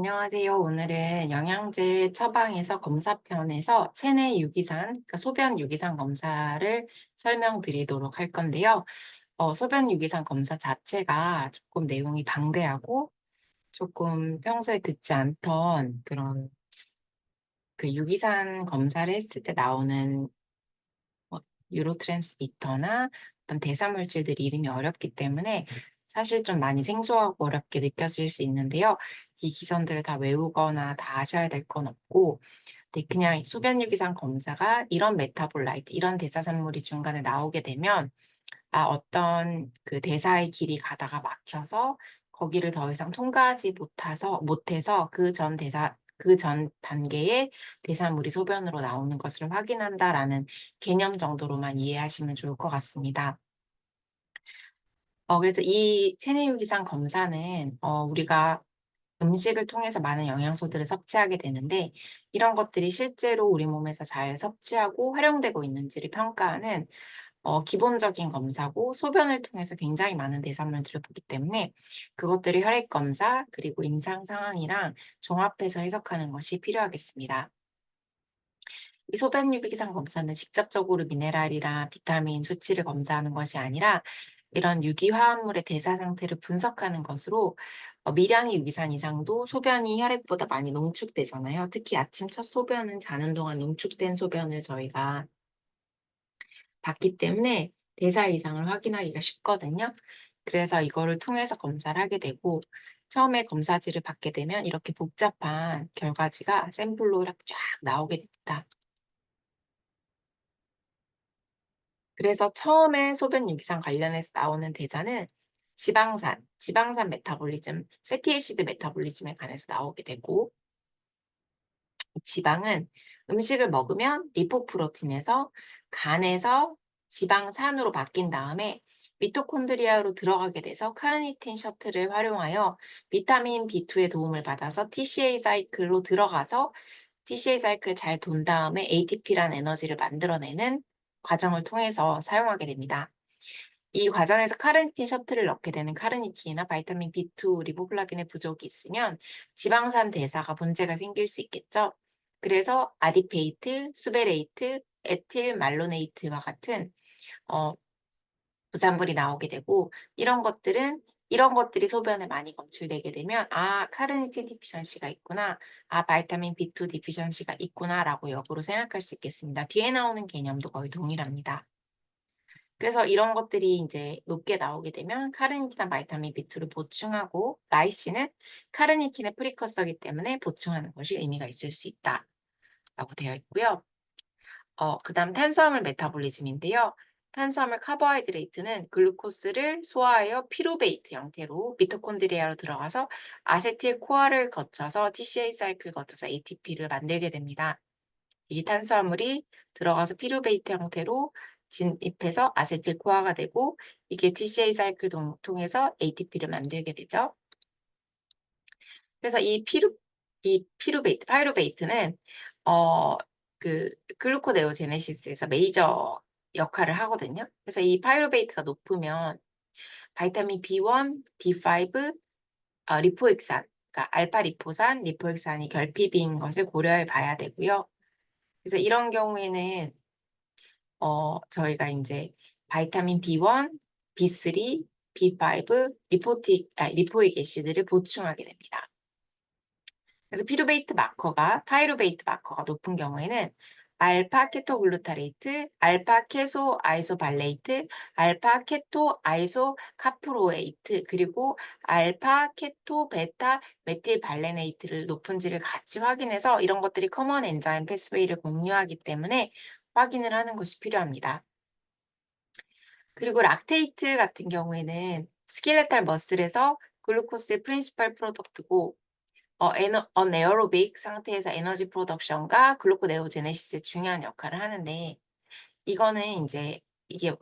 안녕하세요. 오늘은 영양제 처방에서 검사편에서 체내 유기산, 그러니까 소변 유기산 검사를 설명드리도록 할 건데요. 소변 유기산 검사 자체가 조금 내용이 방대하고 조금 평소에 듣지 않던 그런 그 유기산 검사를 했을 때 나오는 뭐 뉴로트랜스미터나 어떤 대사물질들 이름이 어렵기 때문에 사실 좀 많이 생소하고 어렵게 느껴질 수 있는데요. 이 기전들을 다 외우거나 다 아셔야 될 건 없고, 네, 그냥 소변 유기산 검사가 이런 메타볼라이트, 이런 대사산물이 중간에 나오게 되면 어떤 그 대사의 길이 가다가 막혀서 거기를 더 이상 통과하지 못해서 그 전 단계의 대사물이 소변으로 나오는 것을 확인한다라는 개념 정도로만 이해하시면 좋을 것 같습니다. 그래서 이 체내유기산 검사는 우리가 음식을 통해서 많은 영양소들을 섭취하게 되는데, 이런 것들이 실제로 우리 몸에서 잘 섭취하고 활용되고 있는지를 평가하는 기본적인 검사고, 소변을 통해서 굉장히 많은 대사물들을 보기 때문에 그것들을 혈액 검사 그리고 임상 상황이랑 종합해서 해석하는 것이 필요하겠습니다. 이 소변 유기산 검사는 직접적으로 미네랄이나 비타민 수치를 검사하는 것이 아니라 이런 유기 화합물의 대사 상태를 분석하는 것으로, 미량의 유기산 이상도 소변이 혈액보다 많이 농축되잖아요. 특히 아침 첫 소변은 자는 동안 농축된 소변을 저희가 봤기 때문에 대사 이상을 확인하기가 쉽거든요. 그래서 이거를 통해서 검사를 하게 되고, 처음에 검사지를 받게 되면 이렇게 복잡한 결과지가 샘플로 이렇게 쫙 나오게 됩니다. 그래서 처음에 소변 유기산 관련해서 나오는 대사는 지방산 메타볼리즘, 패티애시드 메타볼리즘에 관해서 나오게 되고, 지방은 음식을 먹으면 리포프로틴에서 간에서 지방산으로 바뀐 다음에 미토콘드리아로 들어가게 돼서 카르니틴 셔틀을 활용하여 비타민 B2의 도움을 받아서 TCA 사이클로 들어가서 TCA 사이클을 잘 돈 다음에 ATP라는 에너지를 만들어내는 과정을 통해서 사용하게 됩니다. 이 과정에서 카르니틴 셔틀을 넣게 되는 카르니틴이나 바이타민 B2, 리보플라빈의 부족이 있으면 지방산 대사가 문제가 생길 수 있겠죠. 그래서 아디페이트, 수베레이트, 에틸 말로네이트와 같은 어, 부산물이 나오게 되고, 이런 것들이 소변에 많이 검출되게 되면 카르니틴 디피션시가 있구나, 바이타민 B2 디피션시가 있구나라고 역으로 생각할 수 있겠습니다. 뒤에 나오는 개념도 거의 동일합니다. 그래서 이런 것들이 이제 높게 나오게 되면 카르니틴이나 바이타민 B2를 보충하고, 라이신은 카르니틴의 프리커서이기 때문에 보충하는 것이 의미가 있을 수 있다라고 되어 있고요. 그다음 탄수화물 메타볼리즘인데요. 탄수화물 카보하이드레이트는 글루코스를 소화하여 피루베이트 형태로 미토콘드리아로 들어가서 아세틸 코아를 거쳐서 TCA 사이클 거쳐서 ATP를 만들게 됩니다. 이 탄수화물이 들어가서 피루베이트 형태로 진입해서 아세틸 코아가 되고, 이게 TCA 사이클 통해서 ATP를 만들게 되죠. 그래서 이 파이루베이트는 어, 그 글루코네오제네시스에서 메이저 역할을 하거든요. 그래서 이 파이루베이트가 높으면 바이타민 B1, B5, 리포액산, 그러니까 알파 리포산, 리포액산이 결핍인 것을 고려해 봐야 되고요. 그래서 이런 경우에는 저희가 이제 바이타민 B1, B3, B5, 리포익 애시드를 보충하게 됩니다. 그래서 파이루베이트 마커가 높은 경우에는 알파 케토글루타레이트, 알파 케소 아이소발레이트, 알파 케토 아이소 카프로에이트, 그리고 알파 케토 베타 메틸발레네이트를 높은지를 같이 확인해서, 이런 것들이 커먼 엔자임 패스웨이를 공유하기 때문에 확인을 하는 것이 필요합니다. 그리고 락테이트 같은 경우에는 스켈레탈 머슬에서 글루코스의 프린시펄 프로덕트고, 어네어로빅 상태에서 에너지 프로덕션과 글루코네오제네시스의 중요한 역할을 하는데, 이거는 이제 이게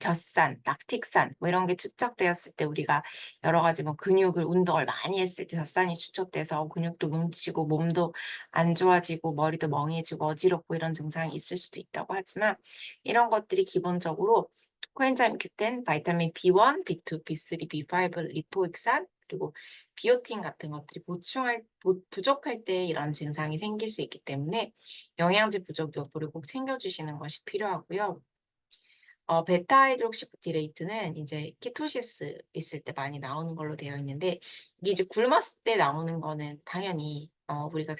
젖산, 락틱산 뭐 이런 게 축적되었을 때, 우리가 여러 가지 뭐 운동을 많이 했을 때 젖산이 축적돼서 근육도 뭉치고 몸도 안 좋아지고 머리도 멍해지고 어지럽고 이런 증상이 있을 수도 있다고 하지만, 이런 것들이 기본적으로 코엔자임 Q10, 바이타민 B1, B2, B3, B5, 리포익산, 그리고 비오틴 같은 것들이 부족할 때 이런 증상이 생길 수 있기 때문에 영양제 부족 여부를 꼭 챙겨주시는 것이 필요하고요. 베타 하이드록시부티레이트는 이제 키토시스 있을 때 많이 나오는 걸로 되어 있는데 이게 이제 굶었을 때 나오는 거는 당연히 우리가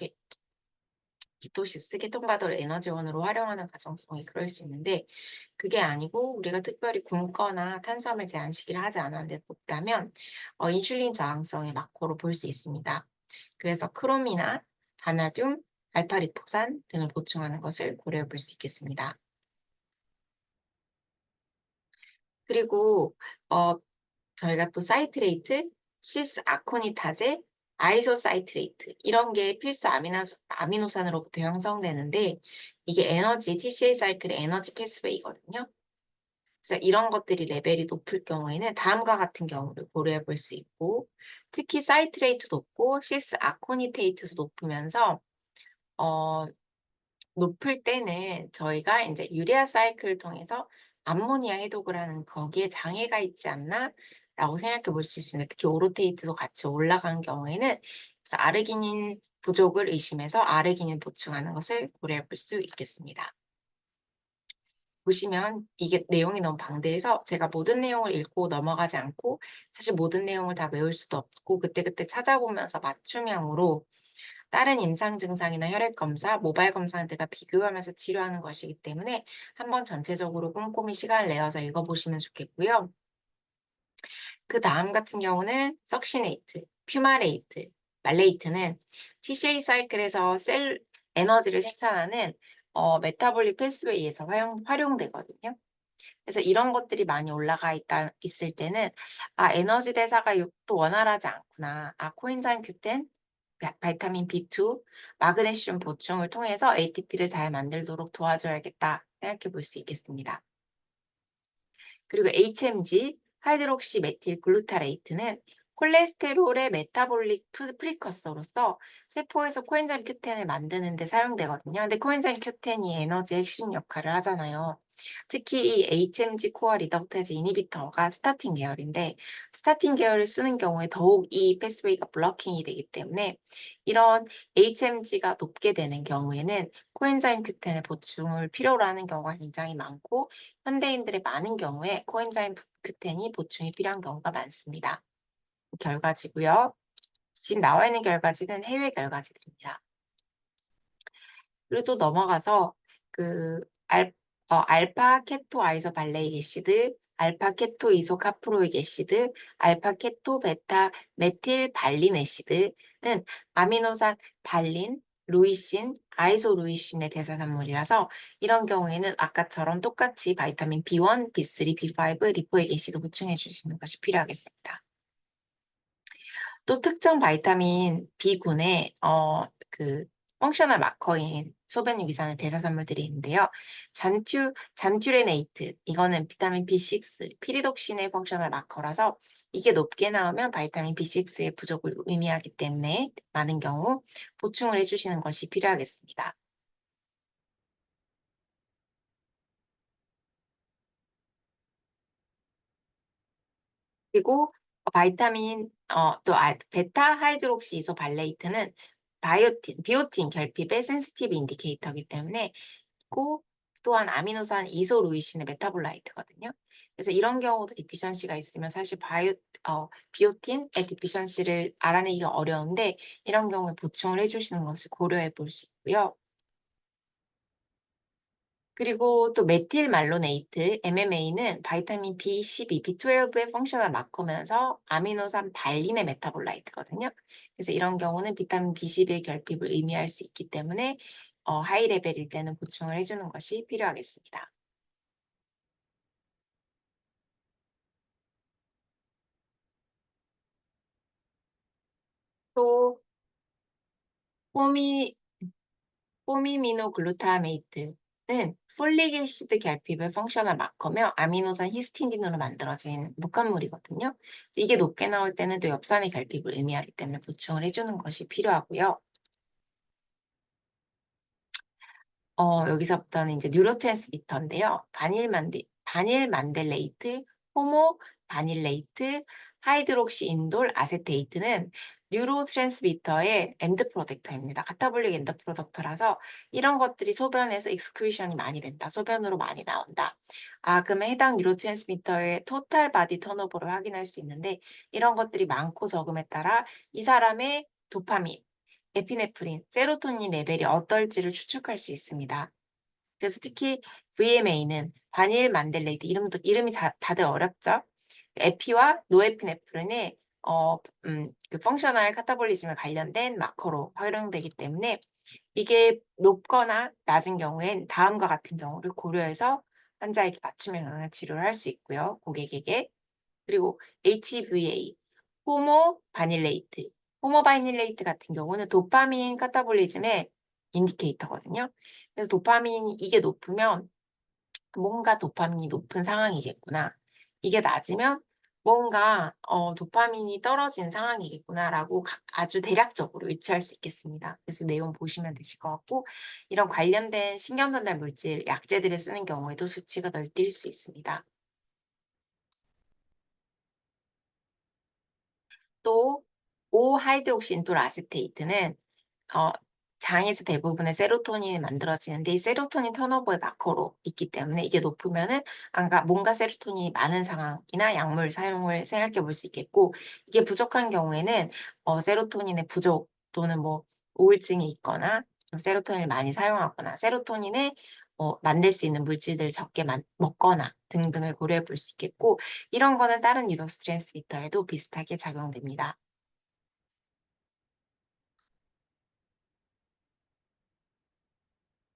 키토시스, 케톤바디를 에너지원으로 활용하는 가정성이 그럴 수 있는데 그게 아니고 우리가 특별히 굶거나 탄수화물 제한시키를 하지 않았는데 높다면 인슐린 저항성의 마커로 볼 수 있습니다. 그래서 크롬이나 바나듐, 알파리포산 등을 보충하는 것을 고려해 볼 수 있겠습니다. 그리고 저희가 또 사이트레이트, 시스 아코니타제, 아이소사이트레이트 이런 게 필수 아미노산으로부터 형성되는데 이게 에너지 TCA 사이클의 에너지 패스웨이거든요. 그래서 이런 것들이 레벨이 높을 경우에는 다음과 같은 경우를 고려해 볼 수 있고 특히 사이트레이트 높고 시스 아코니테이트도 높으면서 어, 높을 때는 저희가 이제 유레아 사이클을 통해서 암모니아 해독을 하는 거기에 장애가 있지 않나? 라고 생각해 볼 수 있습니다. 특히 오로테이트도 같이 올라간 경우에는 그래서 아르기닌 부족을 의심해서 아르기닌 보충하는 것을 고려해 볼 수 있겠습니다. 보시면 이게 내용이 너무 방대해서 제가 모든 내용을 읽고 넘어가지 않고 사실 모든 내용을 다 외울 수도 없고 그때그때 찾아보면서 맞춤형으로 다른 임상 증상이나 혈액 검사, 모발 검사 등과 비교하면서 치료하는 것이기 때문에 한번 전체적으로 꼼꼼히 시간을 내어서 읽어보시면 좋겠고요. 그 다음 같은 경우는 석시네이트, 퓨마레이트, 말레이트는 TCA 사이클에서 셀 에너지를 생산하는 메타볼릭 패스웨이에서 활용되거든요. 그래서 이런 것들이 많이 있을 때는 에너지 대사가 또 원활하지 않구나. 코엔자임 Q10, 바이타민 B2, 마그네슘 보충을 통해서 ATP를 잘 만들도록 도와줘야겠다 생각해 볼 수 있겠습니다. 그리고 HMG, 하이드록시 메틸 글루타레이트는 콜레스테롤의 메타볼릭 프리커서로서 세포에서 코엔자임 Q10을 만드는 데 사용되거든요. 근데 코엔자임 Q10이 에너지의 핵심 역할을 하잖아요. 특히 이 HMG 코어 리덕테즈 이니비터가 스타틴 계열인데 스타틴 계열을 쓰는 경우에 더욱 이 패스웨이가 블러킹이 되기 때문에 이런 HMG가 높게 되는 경우에는 코엔자임 Q10의 보충을 필요로 하는 경우가 굉장히 많고 현대인들의 많은 경우에 코엔자임 Q10이 보충이 필요한 경우가 많습니다. 결과지고요. 지금 나와 있는 결과지는 해외 결과지들입니다. 그리고 또 넘어가서 그 알파 케토 아이소발레익 애시드, 알파 케토 이소카프로익 애시드, 알파 케토 베타 메틸 발린 애시드는 아미노산 발린, 루이신, 아이소루이신의 대사산물이라서 이런 경우에는 아까처럼 똑같이 바이타민 B1, B3, B5, 리포익 애시드 보충해 주시는 것이 필요하겠습니다. 또 특정 바이타민 B군의 그 펑셔널 마커인 소변 유기산의 대사산물들이 있는데요. 잔튜레네이트 이거는 비타민 B6, 피리독신의 펑셔널 마커라서 이게 높게 나오면 바이타민 B6의 부족을 의미하기 때문에 많은 경우 보충을 해주시는 것이 필요하겠습니다. 그리고 베타 하이드록시 이소발레이트는 비오틴 결핍의 센시티브 인디케이터이기 때문에 있고 또한 아미노산 이소루이신의 메타볼라이트거든요. 그래서 이런 경우도 디피션시가 있으면 사실 비오틴의 디피션시를 알아내기가 어려운데 이런 경우에 보충을 해주시는 것을 고려해 볼 수 있고요. 그리고 또 메틸 말로네이트, MMA는 바이타민 B12, B12의 펑셔널 마커면서 아미노산 발린의 메타볼라이트거든요. 그래서 이런 경우는 비타민 B12의 결핍을 의미할 수 있기 때문에 하이 레벨일 때는 보충을 해주는 것이 필요하겠습니다. 또 포미, 포미미노글루타메이트는 폴릭애시드 결핍의 펑셔널 마커며 아미노산 히스티딘으로 만들어진 목합물이거든요. 이게 높게 나올 때는 또 엽산의 결핍을 의미하기 때문에 보충을 해주는 것이 필요하고요. 여기서부터는 이제 뉴로트랜스미터인데요. 바닐 만델레이트, 호모 바닐레이트, 하이드록시 인돌 아세테이트는 뉴로트랜스미터의 엔드 프로덕터입니다. 카타볼릭 엔드 프로덕터라서 이런 것들이 소변에서 익스크리션이 많이 된다. 소변으로 많이 나온다. 그러면 해당 뉴로트랜스미터의 토탈 바디 턴오버를 확인할 수 있는데 이런 것들이 많고 적음에 따라 이 사람의 도파민, 에피네프린, 세로토닌 레벨이 어떨지를 추측할 수 있습니다. 그래서 특히 VMA는 바닐 만델레이트 이름이 다들 어렵죠? 에피와 노에피네프린의 그 펑셔널 카타볼리즘에 관련된 마커로 활용되기 때문에 이게 높거나 낮은 경우엔 다음과 같은 경우를 고려해서 환자에게 맞춤형 영양 치료를 할 수 있고요. 고객에게. 그리고 HVA, 호모 바닐레이트. 호모 바닐레이트 같은 경우는 도파민 카타볼리즘의 인디케이터거든요. 그래서 도파민이 이게 높으면 뭔가 도파민이 높은 상황이겠구나. 이게 낮으면 뭔가 도파민이 떨어진 상황이겠구나라고 아주 대략적으로 유추할 수 있겠습니다. 그래서 내용 보시면 되실 것 같고 이런 관련된 신경전달 물질, 약제들을 쓰는 경우에도 수치가 널뛸 수 있습니다. 또 5하이드록시인돌 아세테이트는 장에서 대부분의 세로토닌이 만들어지는데 이 세로토닌 턴오버의 마커로 있기 때문에 이게 높으면은 뭔가 세로토닌이 많은 상황이나 약물 사용을 생각해 볼 수 있겠고 이게 부족한 경우에는 세로토닌의 부족 또는 뭐 우울증이 있거나 좀 세로토닌을 많이 사용하거나 세로토닌을 만들 수 있는 물질들을 적게 먹거나 등등을 고려해 볼 수 있겠고 이런 거는 다른 뉴로트랜스미터에도 비슷하게 작용됩니다.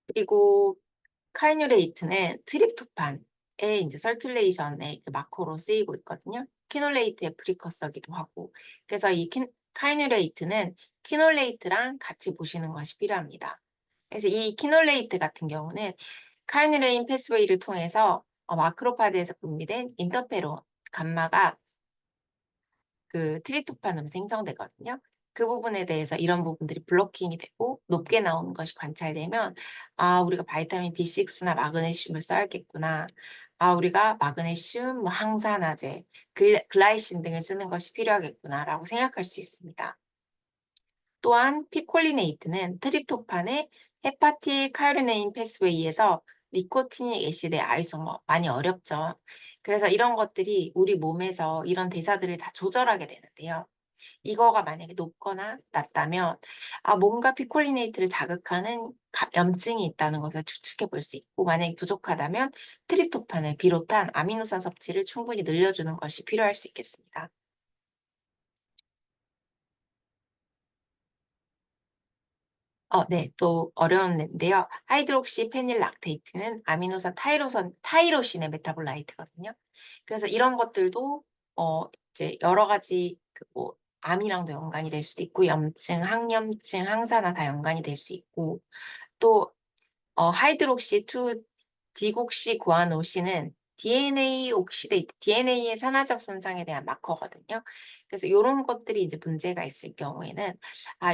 그리고 카이뉴레이트는 트립토판의 이제 서큘레이션의 그 마커로 쓰이고 있거든요. 키놀레이트의 프리커서기도 하고. 그래서 이 카이뉴레이트는 키놀레이트랑 같이 보시는 것이 필요합니다. 그래서 이 키놀레이트 같은 경우는 카이뉴레인 패스웨이를 통해서 마크로파드에서 분비된 인터페론 감마가 그 트립토판으로 생성되거든요. 그 부분에 대해서 이런 부분들이 블로킹이 되고 높게 나오는 것이 관찰되면 우리가 바이타민 B6나 마그네슘을 써야겠구나. 우리가 마그네슘, 뭐 항산화제, 글라이신 등을 쓰는 것이 필요하겠구나라고 생각할 수 있습니다. 또한 피콜리네이트는 트립토판의 헤파틱 카이루네인 패스웨이에서 니코티닉 애시드의 아이소머 많이 어렵죠. 그래서 이런 것들이 우리 몸에서 이런 대사들을 다 조절하게 되는데요. 이거가 만약에 높거나 낮다면 뭔가 피콜리네이트를 자극하는 염증이 있다는 것을 추측해 볼 수 있고 만약에 부족하다면 트립토판을 비롯한 아미노산 섭취를 충분히 늘려주는 것이 필요할 수 있겠습니다. 네. 또 어려운 뇌인데요. 하이드록시 페닐 락테이트는 아미노산 타이로신의 메타볼라이트거든요. 그래서 이런 것들도 이제 여러 가지 뭐 암이랑도 연관이 될 수도 있고 염증, 항염증, 항산화 다 연관이 될 수 있고 또 하이드록시 2 디국시구아노신은 DNA의 산화적 손상에 대한 마커거든요. 그래서 요런 것들이 이제 문제가 있을 경우에는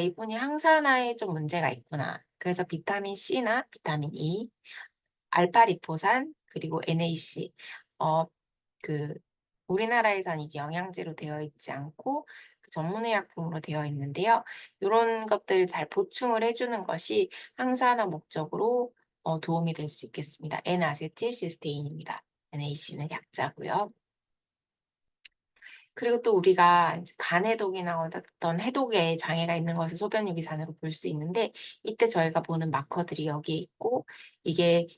이분이 항산화에 좀 문제가 있구나. 그래서 비타민 C나 비타민 E, 알파리포산 그리고 NAC 어 그 우리나라에선 이게 영양제로 되어 있지 않고 그 전문의약품으로 되어 있는데요. 요런 것들을 잘 보충을 해 주는 것이 항산화 목적으로 도움이 될 수 있겠습니다. N아세틸시스테인입니다. NAC는 약자고요. 그리고 또 우리가 이제 간해독이나 어떤 해독에 장애가 있는 것을 소변 유기산으로 볼 수 있는데 이때 저희가 보는 마커들이 여기에 있고 이게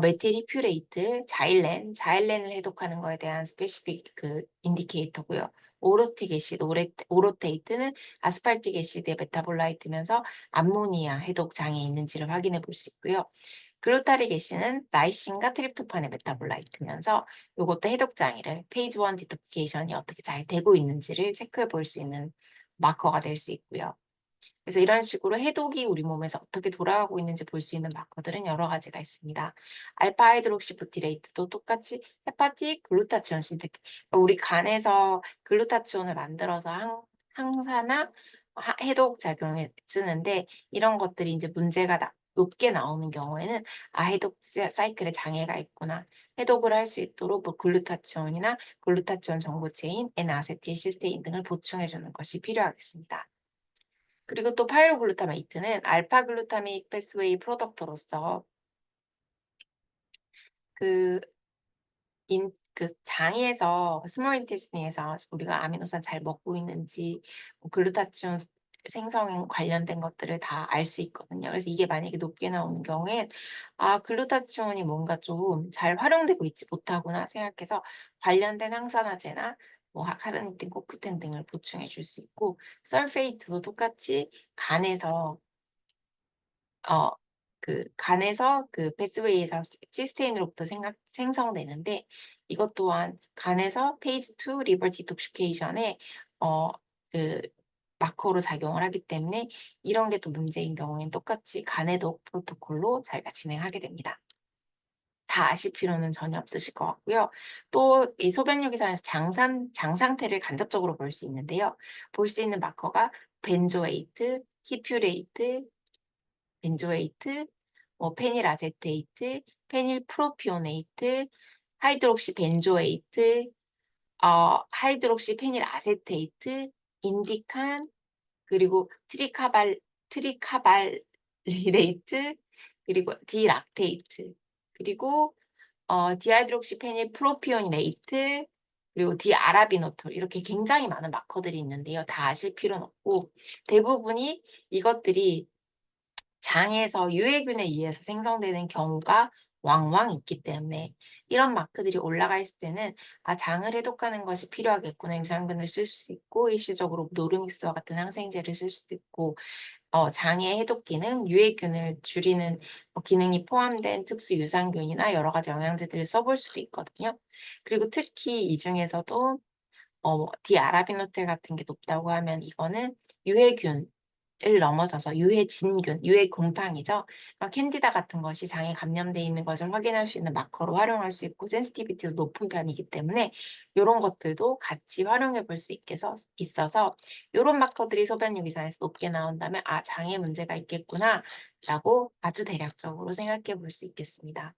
메틸히퓨레이트, 자일렌을 해독하는 거에 대한 스페시픽 그 인디케이터고요. 오로틱 애시드, 오로테이트는 아스팔틱 애시드의 메타볼라이트면서 암모니아 해독 장애 있는지를 확인해 볼 수 있고요. 글루타릭 애시드는 나이신과 트립토판의 메타볼라이트면서 요것도 해독 장애를 페이지 1 디토피케이션이 어떻게 잘 되고 있는지를 체크해 볼 수 있는 마커가 될 수 있고요. 그래서 이런 식으로 해독이 우리 몸에서 어떻게 돌아가고 있는지 볼 수 있는 마커들은 여러 가지가 있습니다. 알파 하이드록시 부티레이트도 똑같이 헤파틱 글루타치온 신테틱. 우리 간에서 글루타치온을 만들어서 항산화 해독 작용에 쓰는데 이런 것들이 이제 문제가 높게 나오는 경우에는 해독 사이클에 장애가 있구나. 해독을 할 수 있도록 뭐 글루타치온이나 글루타치온 정보체인, N아세틸시스테인 등을 보충해 주는 것이 필요하겠습니다. 그리고 또 파이로글루타메이트는 알파 글루타믹 패스웨이 프로덕트로서 그 장에서 스몰 인테스틴에서 우리가 아미노산 잘 먹고 있는지 뭐 글루타치온 생성 관련된 것들을 다 알 수 있거든요. 그래서 이게 만약에 높게 나오는 경우엔 글루타치온이 뭔가 좀 잘 활용되고 있지 못하구나 생각해서 관련된 항산화제나 뭐 카르니틴, 코큐텐 등을 보충해 줄 수 있고, 설페이트도 똑같이 간에서 어 간에서 패스웨이에서 시스테인으로부터 생성되는데, 이것 또한 간에서 페이즈 2 리버 디톡시케이션에 어 그 마커로 작용을 하기 때문에 이런 게 또 문제인 경우에는 똑같이 간해독 프로토콜로 저희가 진행하게 됩니다. 다 아실 필요는 전혀 없으실 것 같고요. 또 이 소변유기산에서 장 상태를 간접적으로 볼 수 있는데요. 볼 수 있는 마커가 벤조에이트, 히퓨레이트, 벤조에이트, 뭐 페닐아세테이트, 페닐프로피오네이트, 하이드록시 벤조에이트, 하이드록시 페닐아세테이트, 인디칸, 그리고 트리카발리레이트, 그리고 디락테이트, 그리고 디하이드록시 페닐프로피오네이트, 그리고 디아라비노톨, 이렇게 굉장히 많은 마커들이 있는데요. 다 아실 필요는 없고, 대부분이 이것들이 장에서 유해균에 의해서 생성되는 경우가 왕왕 있기 때문에 이런 마크들이 올라가 있을 때는 장을 해독하는 것이 필요하겠구나. 유산균을 쓸 수도 있고 일시적으로 노르믹스와 같은 항생제를 쓸 수도 있고, 장의 해독 기능, 유해균을 줄이는 기능이 포함된 특수 유산균이나 여러 가지 영양제들을 써볼 수도 있거든요. 그리고 특히 이 중에서도 디아라비노테 같은 게 높다고 하면 이거는 유해균을 넘어서서 유해진균, 유해곰팡이죠. 캔디다 같은 것이 장에 감염돼 있는 것을 확인할 수 있는 마커로 활용할 수 있고 센시티비티도 높은 편이기 때문에 요런 것들도 같이 활용해 볼 수 있어서 요런 마커들이 소변유기산에서 높게 나온다면 장에 문제가 있겠구나라고 아주 대략적으로 생각해 볼 수 있겠습니다.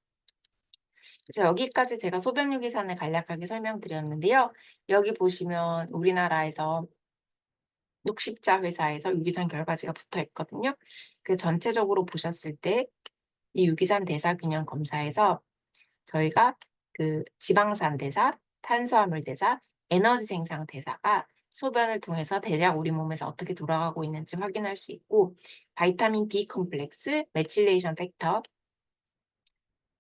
그래서 여기까지 제가 소변유기산을 간략하게 설명드렸는데요. 여기 보시면 우리나라에서 60자 회사에서 유기산 결과지가 붙어 있거든요. 그 전체적으로 보셨을 때 이 유기산 대사 균형 검사에서 저희가 지방산 대사, 탄수화물 대사, 에너지 생산 대사가 소변을 통해서 대략 우리 몸에서 어떻게 돌아가고 있는지 확인할 수 있고, 바이타민 B 컴플렉스, 메칠레이션 팩터,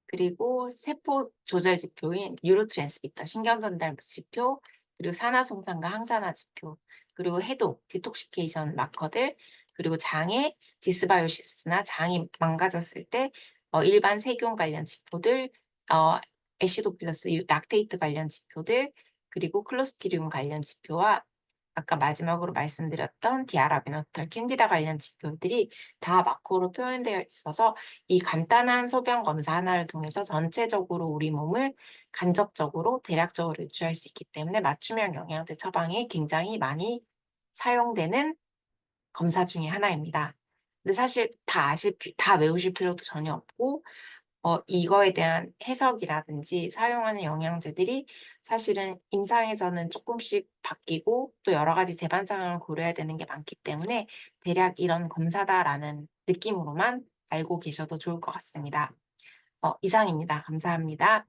그리고 세포 조절 지표인 뉴로트랜스미터, 신경전달 지표, 그리고 산화송산과 항산화 지표, 그리고 해독, 디톡시케이션 마커들, 그리고 장의 디스바이오시스나 장이 망가졌을 때 일반 세균 관련 지표들, 어, 애시도필러스 락테이트 관련 지표들, 그리고 클로스트리움 관련 지표와 아까 마지막으로 말씀드렸던 디아라비노톨, 캔디다 관련 지표들이 다 마커로 표현되어 있어서 이 간단한 소변 검사 하나를 통해서 전체적으로 우리 몸을 간접적으로 대략적으로 유추할 수 있기 때문에 맞춤형 영양제 처방에 굉장히 많이 사용되는 검사 중에 하나입니다. 근데 사실 다 외우실 필요도 전혀 없고, 이거에 대한 해석이라든지 사용하는 영양제들이 사실은 임상에서는 조금씩 바뀌고 또 여러 가지 재반 상황을 고려해야 되는 게 많기 때문에 대략 이런 검사다라는 느낌으로만 알고 계셔도 좋을 것 같습니다. 이상입니다. 감사합니다.